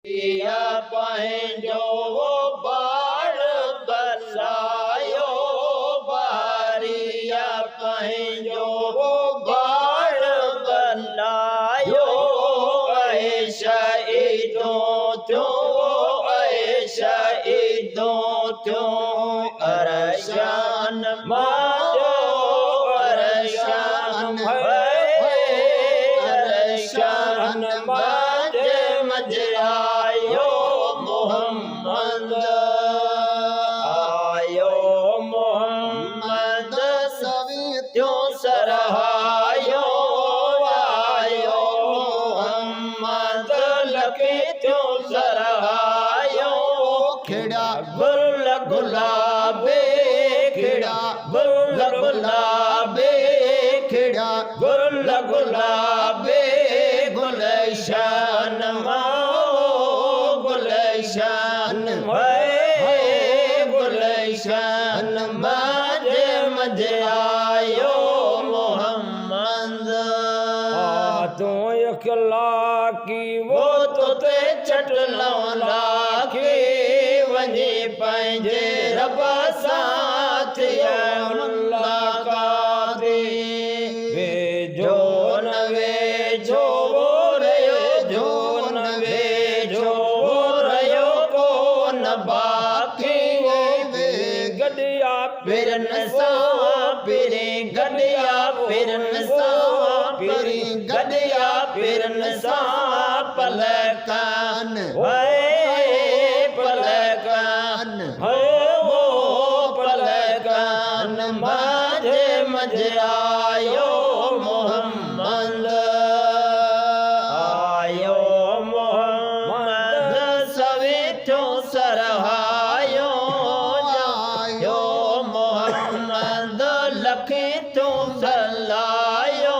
या पंहिंजो बाड़ बसायो बारिया पंहिंजो बाड़ बनायो ऐ शहीदों थियो ऐ शहीदों थियो अरशान मांजो अरशान अरशान मांजे मजरायो मोहम्मद आयो मोहम्मद सवित्यो सरहायो आयो मोहम्मद लखे त्यो सरहायो खिड़ा गुल गुलाबे खिड़ा गुल गुलाबे खिड़ा गुल गुलाबे गुलशान गुलशान गुलशान मजे मजे आयो मोहम्मद तो इखला की वो तो ते चटलो लाखे वञे पंहिंजे रब साथ मुलाकात वेझो न वेझो वो रहियो जो न वेझो वो रहियो कोन बाक़ी गडिया फिरन सां फिरे गडिया फिरन सां फिरे गडिया फिरन सां पलकान पलकान हो पलकान मजे मजे आयो मोहम्मद आयो मोहम्मद सवित्यो सरहायो आयो मोहम्मद लखे तो सलायो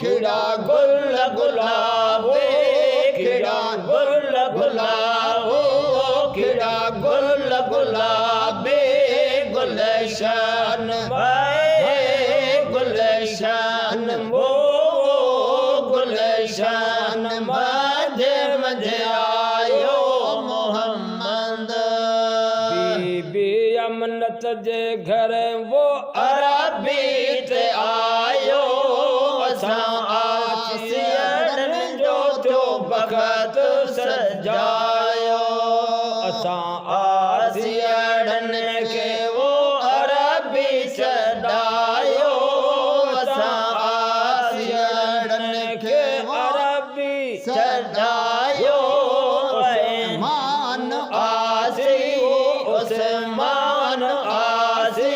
खिड़ा गुल गुलाबे खिड़ा गुल गुलाबो खिड़ा गुल गुलाबे गुलशान गुलशान वो गुलशान मजे मजे आयो मोहम्मद बीबी अमनत जे घर वो अरबी ते आयो असां आसियन जो थियो बख़त सजायो असां आसियन के वो अरबी सदायो असां आसियन के अरबी सदायो उस्मान आसी उस्मान आसी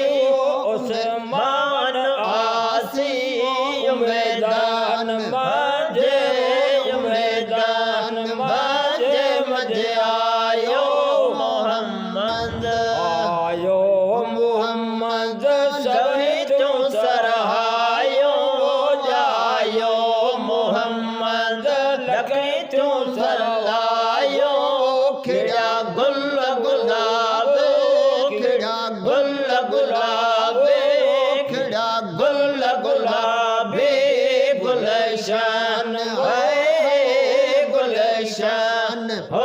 उस्मान आसी मैदान मजे मैदान मजे मजे आयो मोहम्मद आयो मोहम्मद सवित्यो सरहायो जायो मोहम्मद लखे त्यो सरहायो खिड़ा गुल गुलाबे खिड़ा गुल गुलाबे खिड़ा गुल गुलाबे गुलशान गुलशान हो